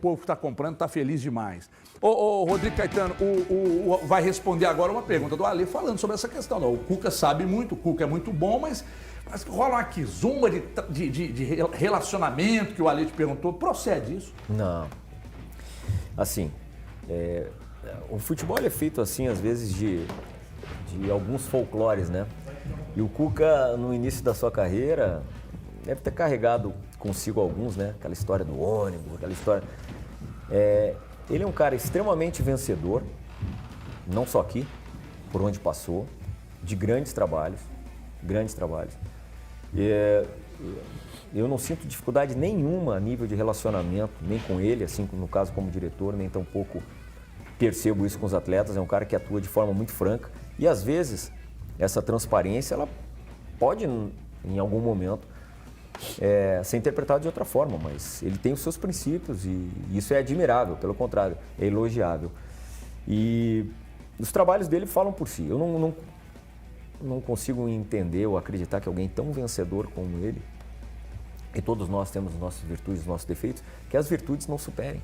povo que está comprando está feliz demais. Ô, Rodrigo Caetano, vai responder agora uma pergunta do Ale falando sobre essa questão. Não, o Cuca sabe muito, o Cuca é muito bom, mas rola uma quizumba de relacionamento que o Ale te perguntou. Procede isso? Não. Assim, o futebol é feito assim, às vezes, de alguns folclores, né? E o Cuca, no início da sua carreira, deve ter carregado consigo alguns, né? Aquela história do ônibus, aquela história... ele é um cara extremamente vencedor, não só aqui, por onde passou, de grandes trabalhos. Eu não sinto dificuldade nenhuma a nível de relacionamento, nem com ele, assim, no caso como diretor, nem tampouco percebo isso com os atletas. É um cara que atua de forma muito franca e, às vezes, essa transparência, ela pode, em algum momento, ser interpretada de outra forma, mas ele tem os seus princípios e isso é admirável, pelo contrário, é elogiável. E os trabalhos dele falam por si. Eu não consigo entender ou acreditar que alguém tão vencedor como ele, e todos nós temos nossas virtudes, nossos defeitos, que as virtudes não superem.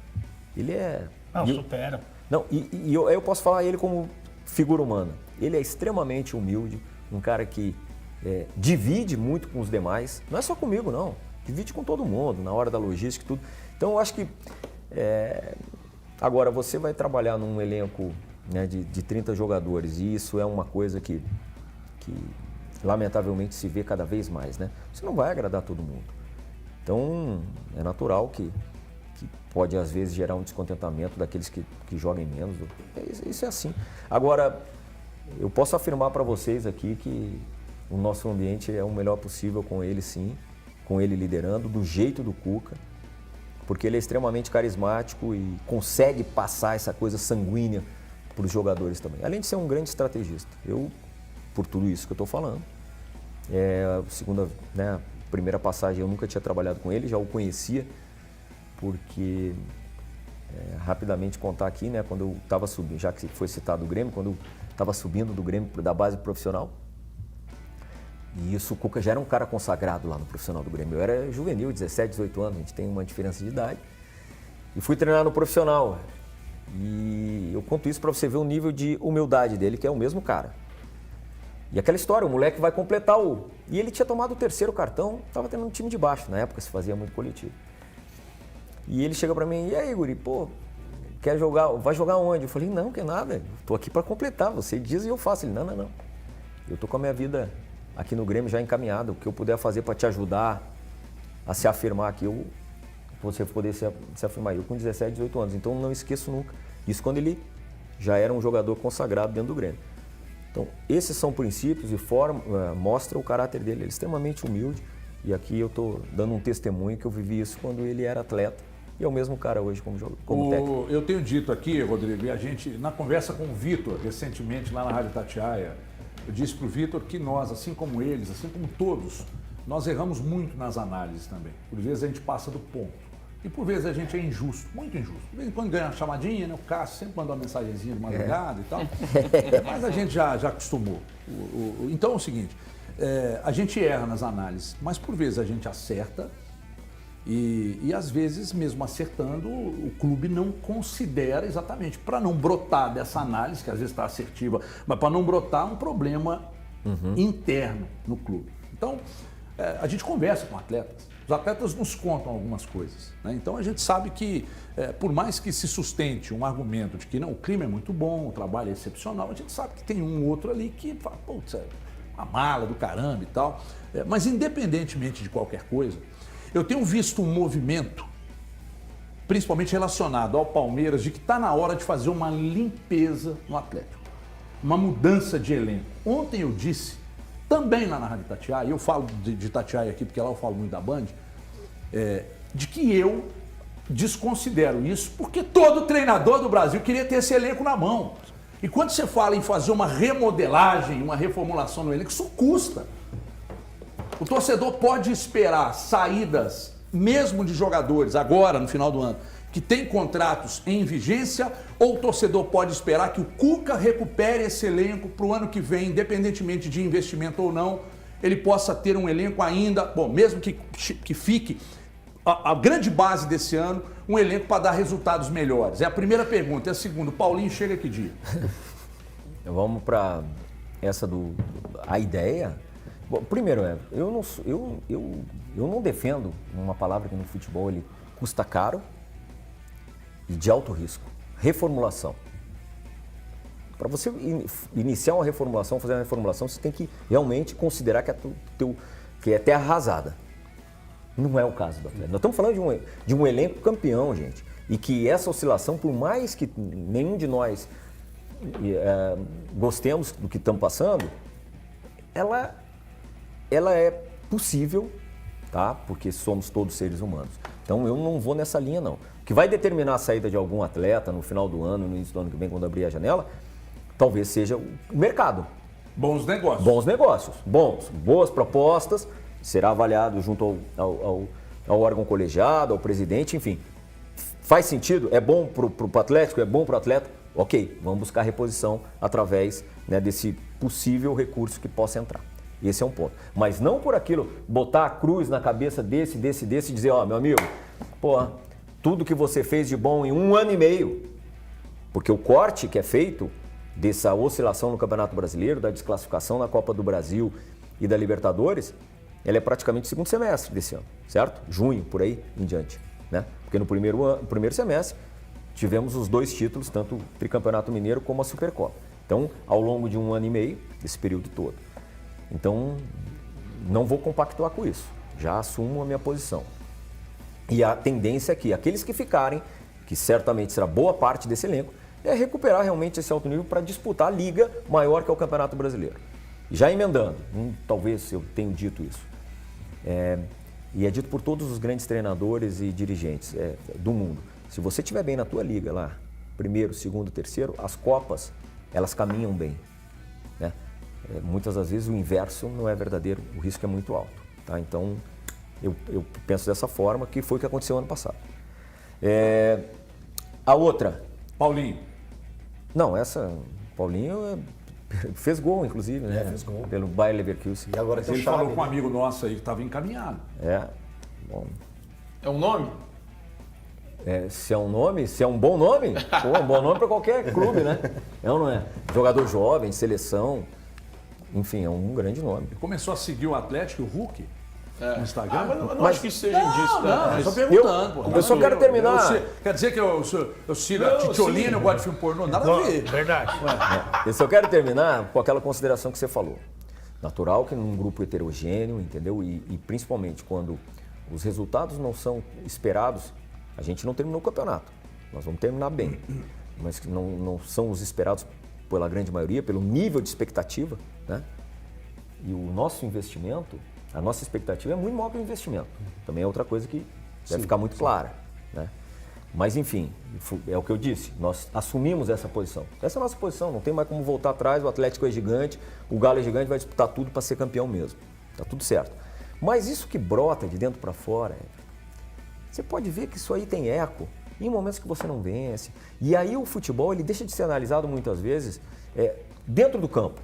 Ele é... Não, supera. Não, eu posso falar ele como figura humana. Ele é extremamente humilde, um cara que divide muito com os demais. Não é só comigo, não. Divide com todo mundo, na hora da logística e tudo. Então, eu acho que... Agora, você vai trabalhar num elenco, né, de 30 jogadores e isso é uma coisa que lamentavelmente se vê cada vez mais, né? Você não vai agradar todo mundo. Então, é natural que pode, às vezes, gerar um descontentamento daqueles que joguem menos. Isso é assim. Agora, eu posso afirmar para vocês aqui que o nosso ambiente é o melhor possível com ele, sim, com ele liderando, do jeito do Cuca, porque ele é extremamente carismático e consegue passar essa coisa sanguínea para os jogadores também. Além de ser um grande estrategista. Por tudo isso que eu estou falando, a primeira passagem eu nunca tinha trabalhado com ele, já o conhecia, porque, rapidamente contar aqui, né, quando eu estava subindo, já que foi citado o Grêmio, quando eu estava subindo do Grêmio da base profissional, e isso, o Cuca já era um cara consagrado lá no profissional do Grêmio. Eu era juvenil, 17, 18 anos, a gente tem uma diferença de idade, e fui treinar no profissional. E eu conto isso para você ver o nível de humildade dele, que é o mesmo cara. E aquela história, o moleque vai completar E ele tinha tomado o terceiro cartão, estava tendo um time de baixo, na época se fazia muito coletivo. E ele chega para mim, e aí, guri, quer jogar, vai jogar onde? Eu falei, não, que nada, estou aqui para completar, você diz e eu faço. Ele, não. Eu estou com a minha vida aqui no Grêmio já encaminhada, o que eu puder fazer para te ajudar a se afirmar aqui, você poder se afirmar. Eu com 17, 18 anos, então não esqueço nunca. Isso quando ele já era um jogador consagrado dentro do Grêmio. Então, esses são princípios e mostra o caráter dele. Ele é extremamente humilde e aqui eu estou dando um testemunho que eu vivi isso quando ele era atleta e é o mesmo cara hoje como técnico. Eu tenho dito aqui, Rodrigo, e a gente, na conversa com o Vitor, recentemente lá na Rádio Itatiaia, eu disse para o Vitor que nós, assim como eles, assim como todos, nós erramos muito nas análises também. Por vezes a gente passa do ponto. E por vezes a gente é injusto, muito injusto. De vez em quando ganha uma chamadinha, né? O Cássio sempre mandou uma mensagenzinha de madrugada e tal. Mas a gente já acostumou. Então é o seguinte, a gente erra nas análises, mas por vezes a gente acerta e às vezes, mesmo acertando, o clube não considera exatamente, para não brotar dessa análise, que às vezes está assertiva, mas para não brotar um problema interno no clube. Então, a gente conversa com atletas. Os atletas nos contam algumas coisas, né? Então a gente sabe que, por mais que se sustente um argumento de que não, o clima é muito bom, o trabalho é excepcional, a gente sabe que tem um outro ali que fala, putz, uma mala do caramba e tal. Mas independentemente de qualquer coisa, eu tenho visto um movimento, principalmente relacionado ao Palmeiras, de que está na hora de fazer uma limpeza no Atlético, uma mudança de elenco. Ontem eu disse, também lá na Rádio Itatiaia, e eu falo de Itatiaia aqui porque lá eu falo muito da Band, de que eu desconsidero isso porque todo treinador do Brasil queria ter esse elenco na mão. E quando você fala em fazer uma remodelagem, uma reformulação no elenco, isso custa. O torcedor pode esperar saídas, mesmo de jogadores, agora no final do ano, que tem contratos em vigência, ou o torcedor pode esperar que o Cuca recupere esse elenco para o ano que vem, independentemente de investimento ou não, ele possa ter um elenco ainda, bom, mesmo que fique a grande base desse ano, um elenco para dar resultados melhores? É a primeira pergunta. E a segunda, o Paulinho chega que dia? Vamos para essa a ideia. Bom, primeiro, eu não defendo uma palavra que no futebol ele custa caro e de alto risco. Reformulação. Para você iniciar uma reformulação, fazer uma reformulação, você tem que realmente considerar que é terra arrasada. Não é o caso do Atlético. Nós estamos falando de um elenco campeão, gente. E que essa oscilação, por mais que nenhum de nós gostemos do que estamos passando, ela é possível, tá? Porque somos todos seres humanos. Então eu não vou nessa linha, não. O que vai determinar a saída de algum atleta no final do ano, no início do ano que vem, quando abrir a janela, talvez seja o mercado. Bons negócios. Bons negócios. Boas propostas, será avaliado junto ao órgão colegiado, ao presidente, enfim. Faz sentido? É bom para o Atlético? É bom para o atleta? Ok, vamos buscar reposição através, né, desse possível recurso que possa entrar. Esse é um ponto. Mas não por aquilo, botar a cruz na cabeça desse e dizer, ó, meu amigo, pô, tudo que você fez de bom em 1 ano e meio. Porque o corte que é feito dessa oscilação no Campeonato Brasileiro, da desclassificação na Copa do Brasil e da Libertadores, ela é praticamente o segundo semestre desse ano, certo? Junho, por aí em diante, né? Porque no primeiro semestre tivemos os 2 títulos, tanto o Tricampeonato Mineiro como a Supercopa. Então, ao longo de 1 ano e meio, esse período todo. Então, não vou compactuar com isso, já assumo a minha posição. E a tendência é que aqueles que ficarem, que certamente será boa parte desse elenco, é recuperar realmente esse alto nível para disputar a liga maior que é o Campeonato Brasileiro. E já emendando, talvez eu tenha dito isso, e é dito por todos os grandes treinadores e dirigentes do mundo. Se você estiver bem na tua liga lá, primeiro, segundo, terceiro, as Copas, elas caminham bem, né? Muitas das vezes o inverso não é verdadeiro, o risco é muito alto, tá? Então, eu penso dessa forma, que foi o que aconteceu ano passado. A outra... Paulinho. Não, Paulinho fez gol, inclusive, né? Fez gol. Pelo Bayer Leverkusen. E agora tem Ele o Xavi, falou com um né? amigo nosso aí que estava encaminhado. Bom. É um nome? Se é um nome, se é um bom nome, pô, um bom nome para qualquer clube, né? É ou não é? Jogador jovem, seleção, enfim, é um grande nome. Ele começou a seguir o Atlético e o Hulk no Instagram. Mas não acho que isso seja indício. Não, eu só Mas... perguntando. Pô. Eu só quero terminar. Quer dizer que eu sigo a Titiolina, eu gosto de filme pornô? Nada a ver. Verdade. Eu só quero terminar com aquela consideração que você falou. Natural que num grupo heterogêneo, entendeu? E principalmente quando os resultados não são esperados, a gente não terminou o campeonato. Nós vamos terminar bem. Mas que não são os esperados pela grande maioria, pelo nível de expectativa, né? E o nosso investimento, a nossa expectativa é muito maior que o investimento. Também é outra coisa que deve ficar muito clara, né? Mas enfim, é o que eu disse, nós assumimos essa posição. Essa é a nossa posição, não tem mais como voltar atrás, o Atlético é gigante, o Galo é gigante, vai disputar tudo para ser campeão mesmo. Tá tudo certo. Mas isso que brota de dentro para fora, você pode ver que isso aí tem eco em momentos que você não vence. E aí o futebol ele deixa de ser analisado muitas vezes dentro do campo.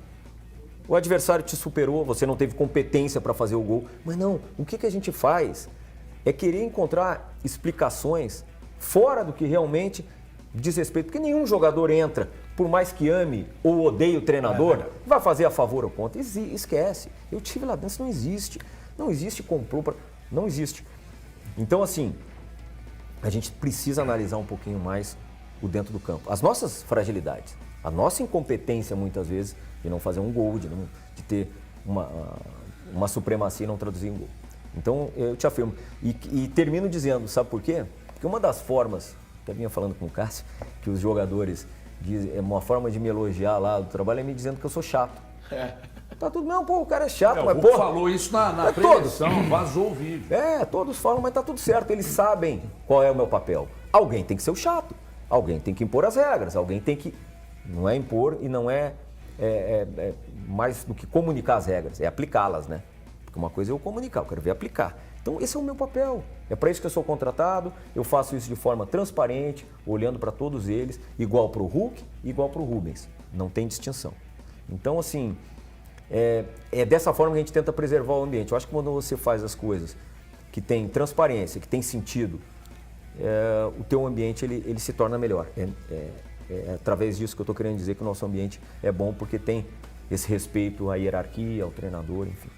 O adversário te superou, você não teve competência para fazer o gol. Mas não, o que a gente faz é querer encontrar explicações fora do que realmente diz respeito. Porque nenhum jogador entra, por mais que ame ou odeie o treinador, vai fazer a favor ou contra. Esquece. Eu tive lá dentro, isso não existe. Não existe complô, não existe. Então, assim, a gente precisa analisar um pouquinho mais o dentro do campo. As nossas fragilidades, a nossa incompetência, muitas vezes, de não fazer um gol, de ter uma supremacia e não traduzir em gol. Então, eu te afirmo. E termino dizendo, sabe por quê? Porque uma das formas, até vinha falando com o Cássio, que os jogadores dizem, uma forma de me elogiar lá do trabalho é me dizendo que eu sou chato. Tá tudo, não, pô, o cara é chato, mas O pô... Hulk falou isso na pré-eleição, vazou o vídeo. Todos falam, mas tá tudo certo, eles sabem qual é o meu papel. Alguém tem que ser o chato, alguém tem que impor as regras, alguém tem que... Não é impor e não é mais do que comunicar as regras, é aplicá-las, né? Porque uma coisa é eu comunicar, eu quero ver aplicar. Então esse é o meu papel, é para isso que eu sou contratado, eu faço isso de forma transparente, olhando para todos eles, igual para o Hulk, igual para o Rubens, não tem distinção. Então assim, é dessa forma que a gente tenta preservar o ambiente. Eu acho que quando você faz as coisas que tem transparência, que tem sentido, o teu ambiente ele se torna melhor. É através disso que eu estou querendo dizer que o nosso ambiente é bom, porque tem esse respeito à hierarquia, ao treinador, enfim.